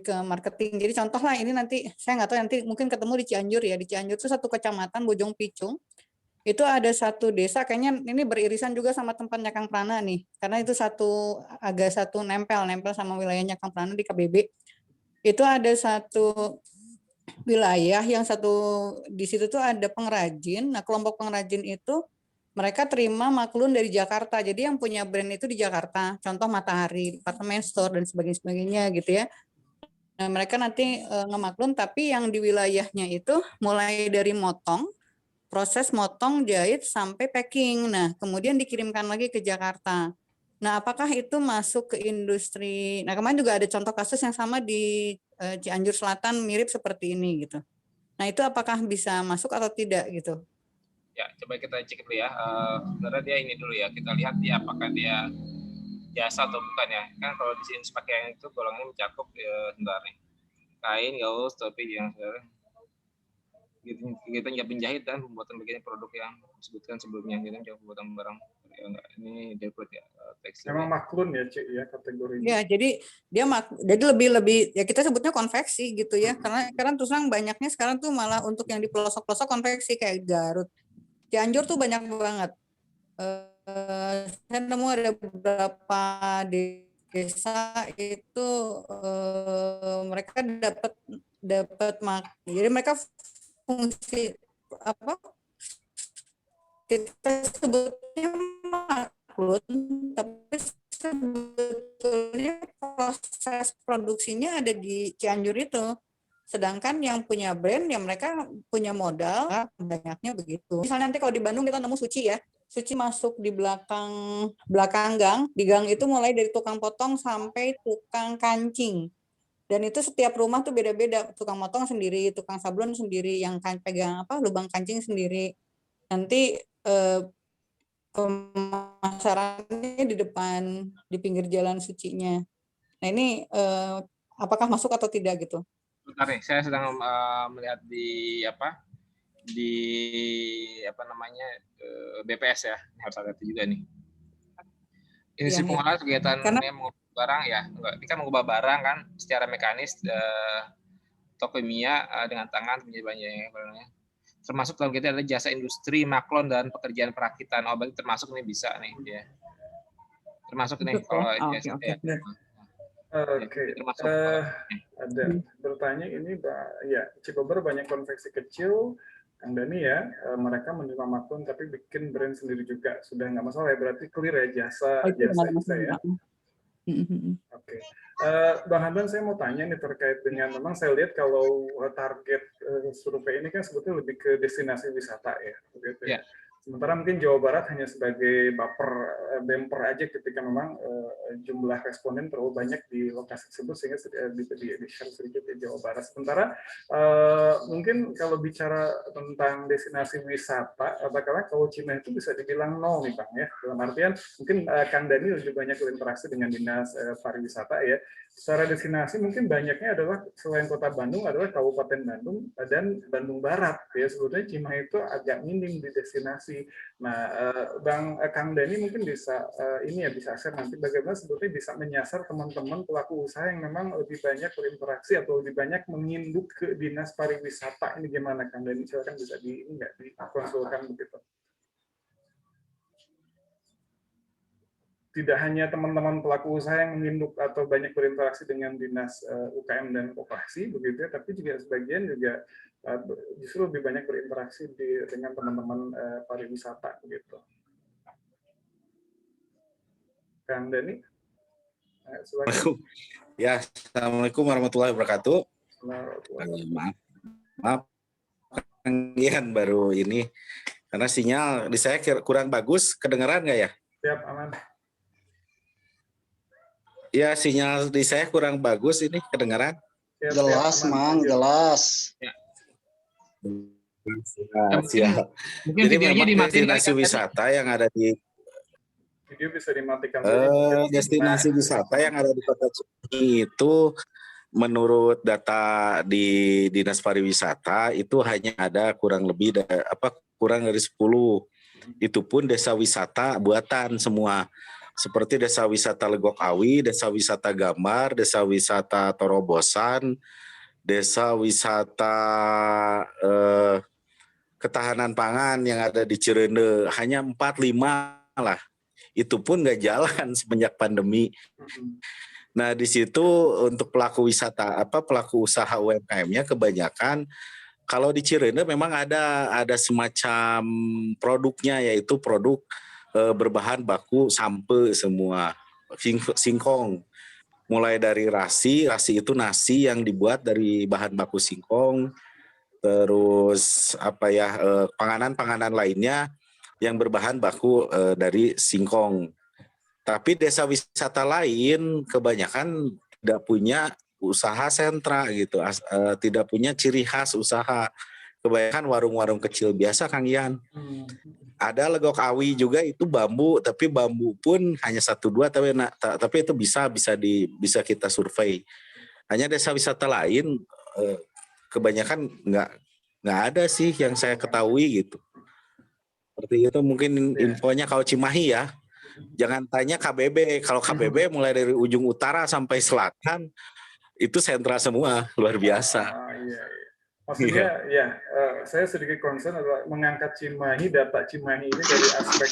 Speaker 8: ke marketing. Jadi contoh lah ini nanti saya nggak tahu nanti mungkin ketemu di Cianjur ya. Di Cianjur itu satu kecamatan Bojong Picung. Itu ada satu desa kayaknya ini beririsan juga sama tempatnya Kang Prana nih. Karena itu agak nempel sama wilayahnya Kang Prana di KBB. Itu ada satu wilayah yang di situ tuh ada pengrajin. Nah, kelompok pengrajin itu mereka terima maklun dari Jakarta. Jadi yang punya brand itu di Jakarta. Contoh Matahari, Department Store dan sebagainya gitu ya. Nah, mereka nanti ngemaklun tapi yang di wilayahnya itu mulai dari proses motong, jahit, sampai packing. Nah, kemudian dikirimkan lagi ke Jakarta. Nah, apakah itu masuk ke industri? Nah, kemarin juga ada contoh kasus yang sama di Cianjur Selatan, mirip seperti ini gitu. Nah, itu apakah bisa masuk atau tidak gitu?
Speaker 9: Ya, coba kita cek dulu ya. Sebenarnya dia ini dulu ya. Kita lihat dia apakah dia jasa atau bukan ya. Kan kalau di sini pakaian itu golongannya mencakup sebentar nih. Kain, gaus, topi yang sebenarnya kegiatan penjahit dan pembuatan bagian produk yang disebutkan sebelumnya, gitu, pembuatan barang ya, enggak, ini develop ya tekstil.
Speaker 2: Memang maklun ya Cik ya kategorinya.
Speaker 8: Ya, jadi dia jadi lebih ya kita sebutnya konveksi gitu ya. Karena terus terang banyaknya sekarang tuh malah untuk yang di pelosok-pelosok konveksi kayak Garut. Cianjur tuh banyak banget. Saya nemu ada beberapa desa itu mereka dapat jadi mereka fungsi apa kita sebutnya maklun, tapi sebetulnya proses produksinya ada di Cianjur itu. Sedangkan yang punya brand, yang mereka punya modal, banyaknya begitu. Misalnya nanti kalau di Bandung kita nemu Suci ya, Suci masuk di belakang gang, di gang itu mulai dari tukang potong sampai tukang kancing. Dan itu setiap rumah tuh beda-beda, tukang potong sendiri, tukang sablon sendiri, yang pegang lubang kancing sendiri. Nanti pemasarannya di pinggir jalan Sucinya. Nah ini apakah masuk atau tidak gitu?
Speaker 9: Bentar nih, saya sedang melihat di BPS ya, harus ada itu juga nih. Industri pengolahan kegiatan ini mengubah barang ya, ini kan mengubah barang kan secara mekanis tokimia dengan tangan menjadi banyak. Termasuk dalam kita adalah jasa industri, maklon dan pekerjaan perakitan. Oh, berarti termasuk nih bisa nih dia. Termasuk nih kalau
Speaker 2: Oke. Ada bertanya ini ya Cibober banyak konveksi kecil, Kang Dani ya, mereka menerima maklun tapi bikin brand sendiri juga, sudah nggak masalah ya, berarti clear ya jasa bisa ya. Oke. Bang Hamdan, saya mau tanya nih terkait dengan, memang saya lihat kalau target survei ini kan sebetulnya lebih ke destinasi wisata ya, begitu ya. Sementara mungkin Jawa Barat hanya sebagai bumper aja ketika memang jumlah responden terlalu banyak di lokasi tersebut sehingga di share sedikit di Jawa Barat. Sementara mungkin kalau bicara tentang destinasi wisata, katakanlah kalau Cimahi itu bisa dibilang nol nih Bang ya. Dalam artian mungkin Kang Dani lebih banyak berinteraksi dengan dinas pariwisata ya. Secara destinasi mungkin banyaknya adalah selain Kota Bandung adalah Kabupaten Bandung dan Bandung Barat ya. Sebetulnya Cimahi itu agak minim di destinasi. Nah, Kang Dani mungkin bisa bisa share nanti bagaimana sebetulnya bisa menyasar teman-teman pelaku usaha yang memang lebih banyak berinteraksi atau lebih banyak menginduk ke dinas pariwisata. Ini gimana Kang Dani? Silakan bisa dikonsulkan begitu. Tidak hanya teman-teman pelaku usaha yang menginduk atau banyak berinteraksi dengan dinas UKM dan koperasi begitu ya, tapi juga sebagian juga justru lebih banyak berinteraksi dengan teman-teman pariwisata begitu. Kang Dani, silakan.
Speaker 10: Ya, Assalamualaikum warahmatullahi wabarakatuh. Maaf, Kang Ian baru ini karena sinyal di saya kurang bagus, kedengeran nggak ya?
Speaker 2: Siap, aman.
Speaker 10: Ya, sinyal di saya kurang bagus ini, kedengaran?
Speaker 6: Jelas, Mang, jelas.
Speaker 9: Ya.
Speaker 10: Siap.
Speaker 9: Mungkin
Speaker 10: jadi
Speaker 9: videonya
Speaker 10: memang
Speaker 9: dimatiin
Speaker 10: destinasi wisata yang ada di
Speaker 2: video bisa dimatikan.
Speaker 10: Destinasi wisata yang ada di Kota Cimahi itu menurut data di Dinas Pariwisata itu hanya ada kurang dari 10. Itu pun desa wisata buatan semua. Seperti desa wisata Legok Awi, desa wisata Gambar, desa wisata Torobosan, desa wisata ketahanan pangan yang ada di Cirende, hanya 4-5 lah. Itu pun nggak jalan semenjak pandemi. Nah di situ untuk pelaku wisata, pelaku usaha UMKM-nya kebanyakan kalau di Cirende memang ada semacam produknya, yaitu produk berbahan baku sampe semua, singkong. Mulai dari rasi itu nasi yang dibuat dari bahan baku singkong, terus panganan lainnya yang berbahan baku dari singkong. Tapi desa wisata lain kebanyakan tidak punya usaha sentra gitu, tidak punya ciri khas usaha. Kebanyakan warung-warung kecil biasa, Kang Ian. Ada Legok Awi juga, itu bambu, tapi bambu pun hanya 1-2, tapi itu bisa kita survei. Hanya desa wisata lain kebanyakan nggak ada sih yang saya ketahui gitu. Seperti itu mungkin infonya kalau Cimahi ya. Jangan tanya KBB. Kalau KBB mulai dari ujung utara sampai selatan itu sentra semua, luar biasa.
Speaker 2: Maksudnya saya sedikit concern adalah mengangkat Cimahi, data Cimahi ini dari aspek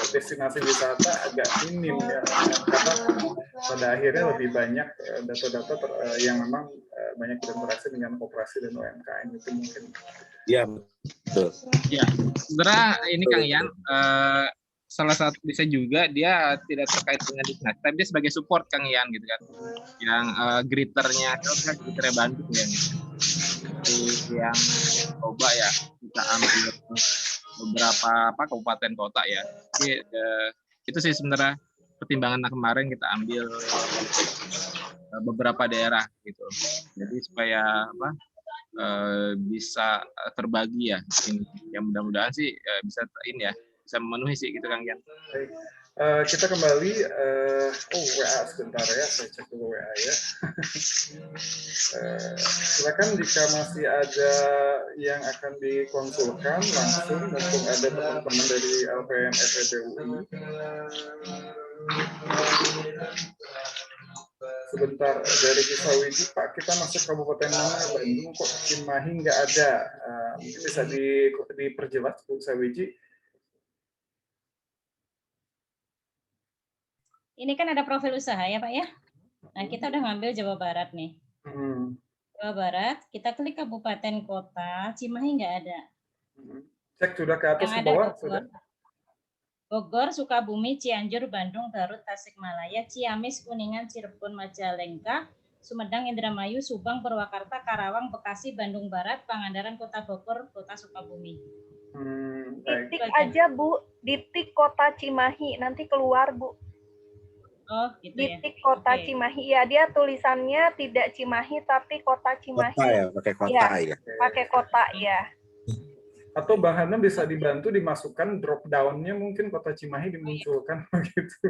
Speaker 2: destinasi wisata agak minim ya, karena pada akhirnya lebih banyak data-data yang memang banyak berinteraksi dengan koperasi dan UMKM itu mungkin.
Speaker 10: Iya, betul.
Speaker 9: Ya, sebenarnya ini Kang Ian, salah satu bisa juga dia tidak terkait dengan destinasi, tapi dia sebagai support Kang Ian gitu kan, yang greeternya Bandung ya. Yang coba ya kita ambil beberapa kabupaten kota ya. Jadi, itu sih sebenarnya pertimbangan kemarin kita ambil beberapa daerah gitu. Jadi supaya bisa terbagi ya. Yang mudah-mudahan sih bisa bisa memenuhi sih gitu Kang Ian.
Speaker 2: Kita kembali, WA sebentar ya, saya cek dulu WA ya. Silakan jika masih ada yang akan dikonsulkan langsung, mumpung ada teman-teman dari LPM FEB-UI. Sebentar, dari Kisawiji, Pak, kita masuk Kabupaten mana? Bandung kok Cimahi nggak ada. Mungkin bisa diperjelas, Bu Sawiji.
Speaker 1: Ini kan ada profil usaha ya Pak ya. Nah kita udah ngambil Jawa Barat nih. Jawa Barat, kita klik kabupaten kota, Cimahi nggak ada.
Speaker 2: Cek sudah ke atas ke bawah.
Speaker 1: Bogor, Sukabumi, Cianjur, Bandung, Garut, Tasikmalaya, Ciamis, Kuningan, Cirebon, Majalengka, Sumedang, Indramayu, Subang, Purwakarta, Karawang, Bekasi, Bandung Barat, Pangandaran, Kota Bogor, Kota Sukabumi.
Speaker 5: Titik aja Bu, di tik Kota Cimahi, nanti keluar Bu.
Speaker 1: Oh, gitu ya.
Speaker 5: Di tik Kota Cimahi, ya dia tulisannya tidak Cimahi tapi Kota Cimahi.
Speaker 10: Kota ya, pakai kota ya.
Speaker 5: Pakai kota ya.
Speaker 2: Atau bahannya bisa dibantu dimasukkan drop down-nya, mungkin Kota Cimahi dimunculkan begitu.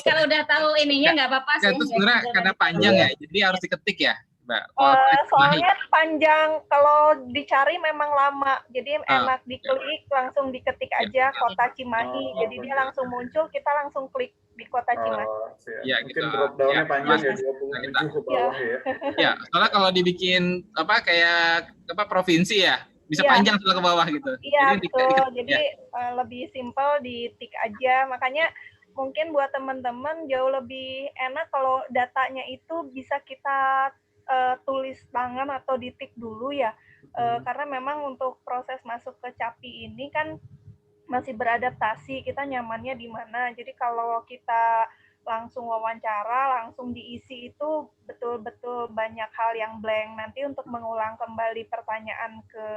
Speaker 1: Kalau udah tahu ininya nggak apa-apa sih.
Speaker 9: Itu sebenarnya karena panjang ya, jadi harus diketik ya, Mbak.
Speaker 5: Soalnya panjang, kalau dicari memang lama, jadi enak diklik langsung diketik aja Kota Cimahi, jadi dia langsung muncul, kita langsung klik di Kota Cimahi.
Speaker 9: Ya,
Speaker 2: mungkin
Speaker 9: gitu.
Speaker 2: drop down-nya panjang ya, 27 ke bawah ya.
Speaker 9: Ya, soalnya kalau dibikin kayak provinsi ya, bisa panjang setelah ke bawah gitu.
Speaker 5: Iya, betul. Jadi lebih simpel di tik aja. Makanya mungkin buat teman-teman jauh lebih enak kalau datanya itu bisa kita tulis tangan atau di tik dulu ya. Karena memang untuk proses masuk ke CAPI ini kan masih beradaptasi, kita nyamannya di mana. Jadi kalau kita langsung wawancara, langsung diisi itu betul-betul banyak hal yang blank. Nanti untuk mengulang kembali pertanyaan ke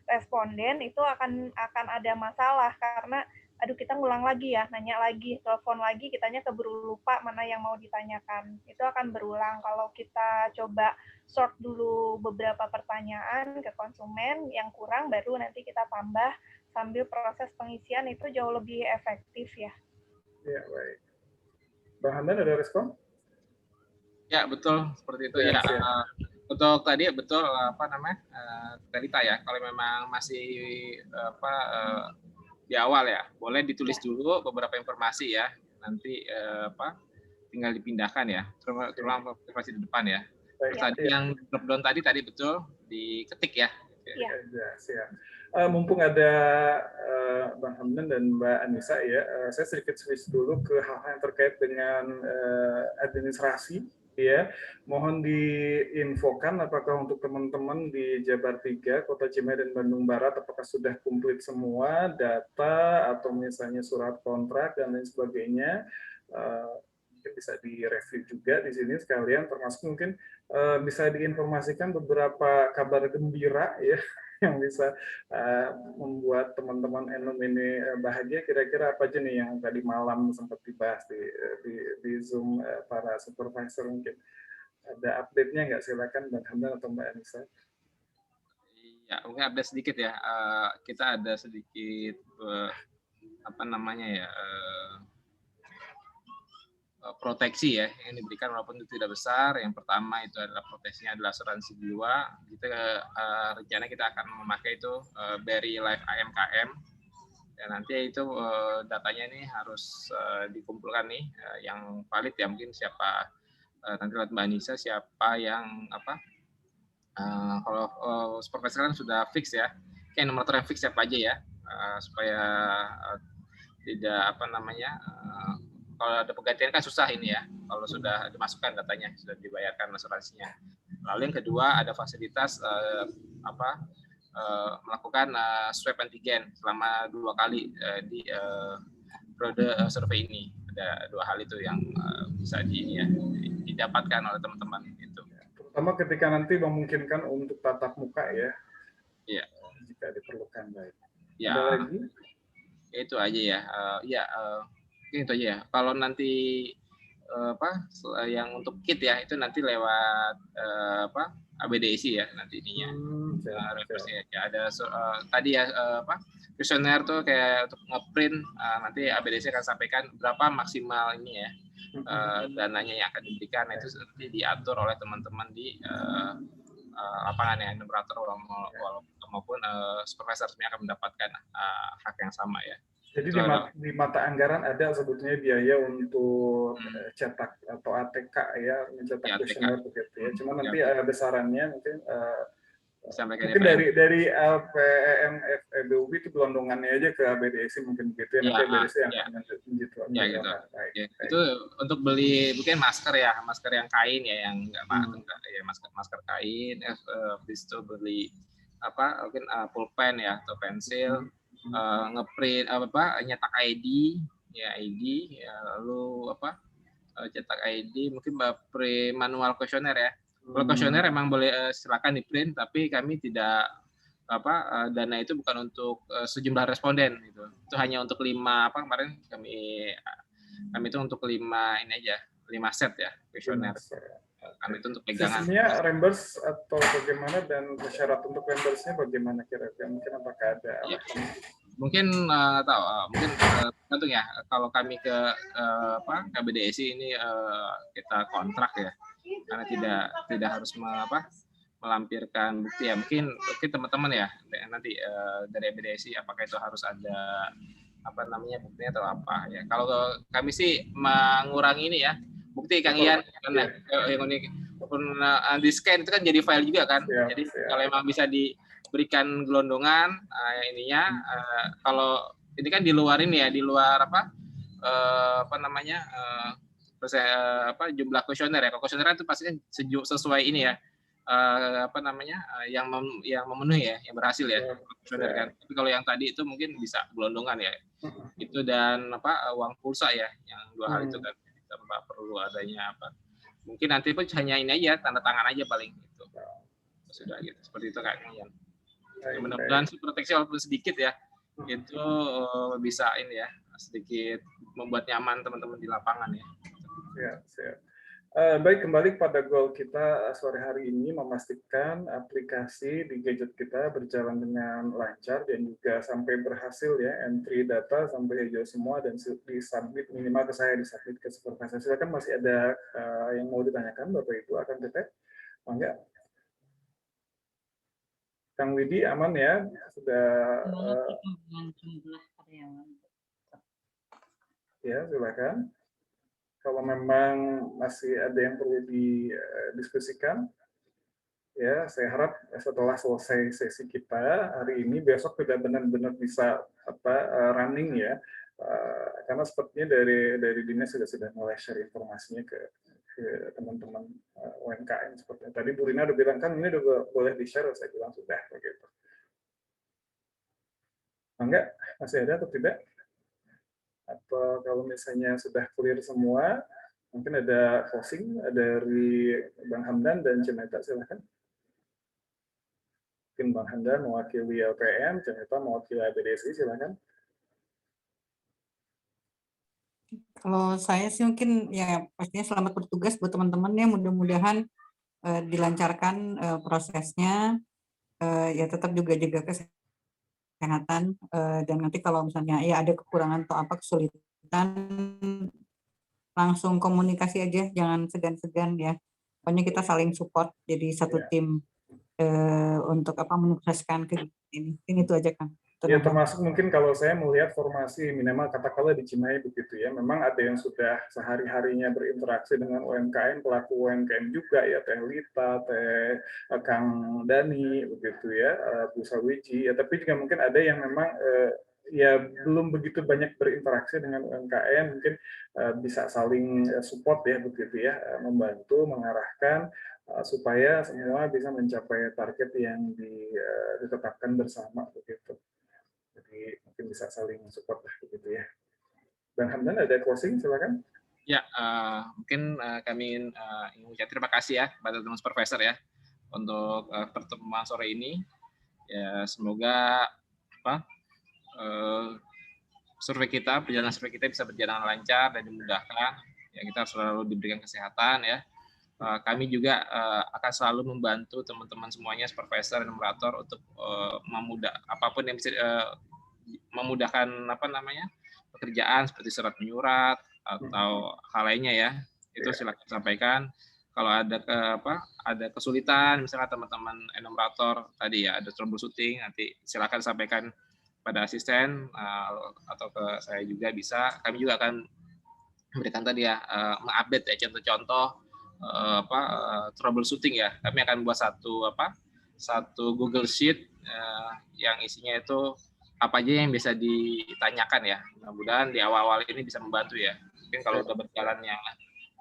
Speaker 5: responden itu akan ada masalah karena aduh kita ngulang lagi ya, nanya lagi, telepon lagi, kitanya keburu lupa mana yang mau ditanyakan. Itu akan berulang. Kalau kita coba sort dulu beberapa pertanyaan ke konsumen yang kurang, baru nanti kita tambah sambil proses pengisian, itu jauh lebih efektif ya.
Speaker 2: Ya, baik. Bang Hamdan ada respon?
Speaker 9: Ya, betul seperti itu ya. Untuk tadi betul Terita ya, kalau memang masih di awal ya, boleh ditulis dulu beberapa informasi ya, nanti tinggal dipindahkan ya, terutama informasi di depan ya. Terus tadi yang drop down tadi betul diketik ya.
Speaker 2: Iya. Siap. Mumpung ada Bang Hamdan dan Mbak Anissa ya, saya sedikit switch dulu ke hal-hal yang terkait dengan administrasi. Ya, mohon diinfokan apakah untuk teman-teman di Jabar 3, Kota Cimahi dan Bandung Barat, apakah sudah komplit semua data atau misalnya surat kontrak dan lain sebagainya. Mungkin bisa direview juga di sini sekalian, termasuk mungkin bisa diinformasikan beberapa kabar gembira ya yang bisa membuat teman-teman Enum ini bahagia. Kira-kira apa aja nih yang tadi malam sempat dibahas di Zoom para supervisor? Mungkin ada update-nya nggak? Silakan Bang Hamdan atau Mbak Anissa.
Speaker 9: Ya, mungkin update sedikit ya. Kita ada sedikit proteksi ya yang diberikan walaupun itu tidak besar. Yang pertama itu adalah proteksinya adalah asuransi jiwa. Kita rencana kita akan memakai itu BRI Life AMKM. Dan nanti itu datanya ini harus dikumpulkan nih yang valid ya, mungkin siapa nanti lihat Mbak Anissa siapa yang kalau supervisor kan sudah fix ya. Kayak nomor yang fix siapa aja ya supaya tidak kalau ada penggantian kan susah ini ya, kalau sudah dimasukkan datanya, sudah dibayarkan asuransinya. Lalu yang kedua ada fasilitas melakukan swab antigen selama 2 kali di periode survei ini. Ada 2 hal itu yang bisa didapatkan oleh teman-teman itu.
Speaker 2: Terutama ketika nanti memungkinkan untuk tatap muka ya.
Speaker 9: Iya.
Speaker 2: Jika diperlukan, baik.
Speaker 9: Ya.
Speaker 2: Ada lagi?
Speaker 9: Itu aja ya. Itu aja ya. Kalau nanti yang untuk kit ya itu nanti lewat ABDSI ya nanti ininya. Ya ada tadi ya kuesioner tuh kayak untuk ngeprint nanti ABDSI akan sampaikan berapa maksimal ini ya dananya yang akan diberikan. Itu nanti diatur oleh teman-teman di lapangan ya, operator maupun supervisor yang akan mendapatkan hak yang sama ya.
Speaker 2: Jadi di mata anggaran ada sebetulnya biaya untuk cetak atau ATK ya, mencetak kuesioner begitu ya. Cuma nanti besarannya mungkin dari LPM FEBUB itu gelondongannya aja ke ABDSI mungkin begitu ya. Nanti ABDSI yang akan menjitukan.
Speaker 9: Ya gitu. Itu untuk beli mungkin masker yang kain ya, yang ya masker kain. Habis itu beli mungkin pulpen ya atau pensil. Ngeprint nyetak ID ya, lalu cetak ID, mungkin manual kuesioner ya. Kalau kuesioner emang boleh silakan di print, tapi kami tidak dana itu bukan untuk sejumlah responden gitu. Itu hanya untuk 5 kemarin kami itu untuk 5 ini aja, 5 set ya kuesioner. Karena itu untuk pegangan.
Speaker 2: Sistemnya reimburse atau bagaimana, dan syarat untuk reimburse-nya bagaimana kira-kira? Mungkin apakah ada?
Speaker 9: Ya. Mungkin tahu, mungkin tergantung ya. Kalau kami ke KBDSI ini kita kontrak ya, karena tidak harus melampirkan bukti ya. Mungkin teman-teman ya nanti dari KBDSI apakah itu harus ada buktinya atau apa ya. Kalau kami sih mengurangi ini ya, bukti Kang Ian, karena yang unik di scan itu kan jadi file juga kan. Jadi kalau emang bisa diberikan gelondongan ininya, kalau ini kan di luar ini ya, di luar jumlah kuesioner ya. Kalau kuesioner itu pasti kan sesuai ini ya, yang memenuhi ya, yang berhasil ya kuesioner kan. Tapi kalau yang tadi itu mungkin bisa gelondongan ya. Itu dan uang pulsa ya, yang 2 hal itu kan tanpa perlu adanya mungkin nanti pun hanya ini aja, tanda tangan aja paling gitu. Sudah gitu, seperti itu Kak Ian. Mudah-mudahan proteksi walaupun sedikit ya, itu bisa ini ya, sedikit membuat nyaman teman-teman di lapangan ya.
Speaker 2: Siap. Baik, kembali pada goal kita sore hari ini, memastikan aplikasi di gadget kita berjalan dengan lancar dan juga sampai berhasil ya, entry data sampai hijau semua dan disubmit, minimal ke saya, disubmit ke supervisor. Silakan, masih ada yang mau ditanyakan Bapak Ibu akan Teteh? Enggak? Kang Widi aman ya? Sudah ya, silakan. Kalau memang masih ada yang perlu didiskusikan, ya saya harap setelah selesai sesi kita hari ini, besok sudah benar-benar bisa running ya, karena sepertinya dari dinas sudah mulai share informasinya ke teman-teman UMKM seperti tadi Bu Rina udah bilang kan ini udah boleh di-share, saya bilang sudah begitu. Enggak, masih ada atau tidak? Atau kalau misalnya sudah clear semua, mungkin ada closing dari Bang Hamdan dan Cemeta, silakan. Mungkin Bang Hamdan mewakili LPM, Cemeta mewakili ABDSI, silakan.
Speaker 8: Kalau saya sih mungkin ya pastinya selamat bertugas buat teman-teman ya, mudah-mudahan dilancarkan prosesnya, ya tetap juga jaga kesehatan, dan nanti kalau misalnya ya ada kekurangan atau kesulitan, langsung komunikasi aja, jangan segan-segan ya. Pokoknya kita saling support jadi satu tim untuk menyukseskan kegiatan ini. Ini itu aja Kang.
Speaker 2: Ya, termasuk mungkin kalau saya melihat formasi minimal katakanlah di Cimahi begitu ya, memang ada yang sudah sehari-harinya berinteraksi dengan UMKM, pelaku UMKM juga ya, Teh Lita, Teh Kang Dani begitu ya, Bu Sawiji ya, tapi juga mungkin ada yang memang ya belum begitu banyak berinteraksi dengan UMKM, mungkin bisa saling support ya begitu ya, membantu mengarahkan supaya semua bisa mencapai target yang ditetapkan bersama begitu. Jadi mungkin bisa saling support lah begitu ya. Bang Hamdan ada closing, silakan.
Speaker 9: Ya, mungkin kami ingin mengucapkan terima kasih ya kepada teman supervisor ya untuk pertemuan sore ini. Ya, semoga perjalanan survei kita bisa berjalan lancar dan dimudahkan. Ya, kita selalu diberikan kesehatan ya. Kami juga akan selalu membantu teman-teman semuanya, supervisor dan moderator untuk apapun yang bisa memudahkan pekerjaan seperti surat menyurat atau hal lainnya ya. Itu silakan sampaikan. Kalau ada kesulitan, misalnya teman-teman enumerator tadi ya ada troubleshooting, nanti silakan sampaikan pada asisten atau ke saya juga bisa. Kami juga akan memberikan tadi ya mengupdate ya contoh-contoh troubleshooting ya. Kami akan buat satu Google Sheet yang isinya itu apa aja yang bisa ditanyakan ya. Mudah-mudahan di awal-awal ini bisa membantu ya. Mungkin kalau udah berjalannya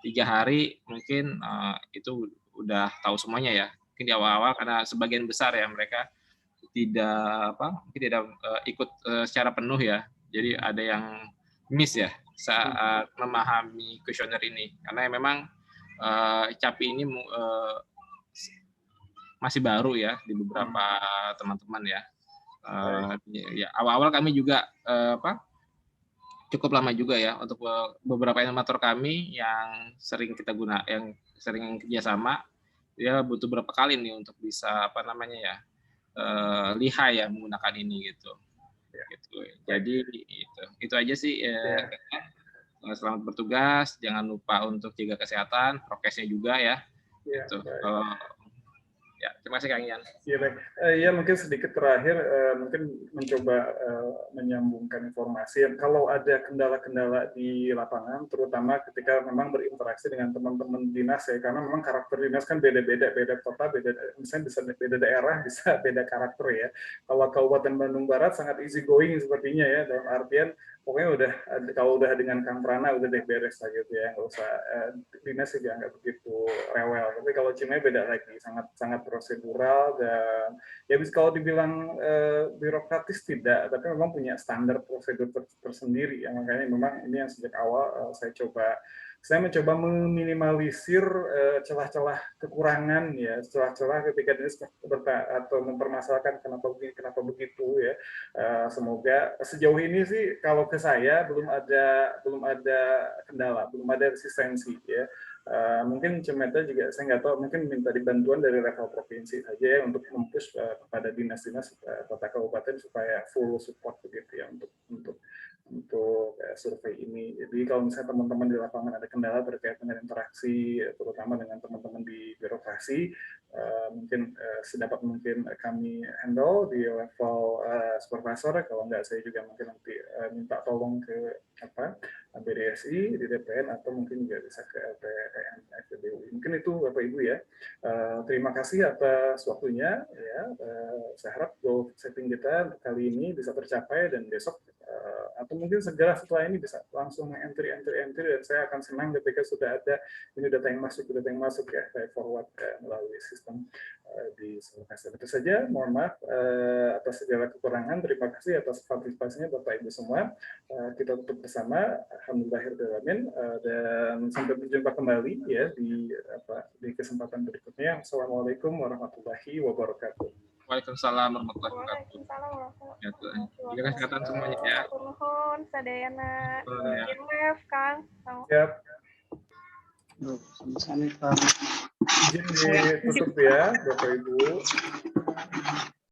Speaker 9: 3 hari mungkin itu udah tahu semuanya ya. Mungkin di awal-awal karena sebagian besar ya mereka mungkin tidak ikut secara penuh ya. Jadi ada yang miss ya saat memahami kuesioner ini. Karena memang CAPI ini masih baru ya di beberapa teman-teman ya. Ya awal-awal kami juga cukup lama juga ya untuk beberapa animator kami yang sering yang sering kerjasama, ya butuh berapa kali nih untuk bisa lihai ya menggunakan ini gitu. Jadi itu aja sih. Selamat bertugas, jangan lupa untuk jaga kesehatan, prokesnya juga ya. Gitu. Ya, terima kasih Kang Ian.
Speaker 2: Ya, baik. Ya mungkin sedikit terakhir, mungkin mencoba menyambungkan informasi. Kalau ada kendala-kendala di lapangan, terutama ketika memang berinteraksi dengan teman-teman dinas ya, karena memang karakter dinas kan beda-beda, beda kota, misalnya bisa beda daerah, bisa beda karakter ya. Kalau Kabupaten Bandung Barat sangat easy going sepertinya ya, dalam artian pokoknya kalau udah dengan Kang Prana udah deh beres lah gitu ya, nggak usah dinas juga nggak begitu rewel. Tapi kalau Cimahi beda lagi, sangat prosedural dan ya bisa kalau dibilang birokratis tidak, tapi memang punya standar prosedur tersendiri. Ya, makanya memang ini yang sejak awal saya mencoba meminimalisir celah-celah kekurangan ya, celah-celah ketika dia atau mempermasalahkan kenapa begini, kenapa begitu ya. Semoga sejauh ini sih kalau ke saya belum ada kendala, belum ada resistensi ya. Mungkin Cemeta juga saya nggak tahu, mungkin minta dibantuan dari level provinsi saja ya untuk mempush kepada dinas-dinas kota kabupaten supaya full support begitu ya untuk survei ini. Jadi kalau misalnya teman-teman di lapangan ada kendala terkait dengan interaksi, terutama dengan teman-teman di birokrasi, mungkin sedapat mungkin kami handle di level supervisor. Kalau enggak, saya juga mungkin nanti minta tolong ke BDSI di DPN atau mungkin juga bisa ke LPN FEBUI. Mungkin itu Bapak Ibu ya. Terima kasih atas waktunya. Ya, saya harap goal setting kita kali ini bisa tercapai dan besok atau mungkin segera setelah ini bisa langsung entry dan saya akan senang ketika sudah ada ini data yang masuk ya, saya forward melalui sistem di Sulawesi. Itu saja, mohon maaf atas segala kekurangan. Terima kasih atas partisipasinya Bapak Ibu semua. Kita tutup bersama, alhamdulillahirrahmanirrahim, dan sampai berjumpa kembali ya di kesempatan berikutnya. Assalamualaikum warahmatullahi wabarakatuh.
Speaker 9: Waalaikumsalam warahmatullahi wabarakatuh. Jaga kesehatan semuanya ya.
Speaker 5: Nuhun, sadayana. Maaf, Kang.
Speaker 2: Siap.
Speaker 6: Sama-sama, Kang.
Speaker 2: Izin ditutup ya, Bapak Ibu.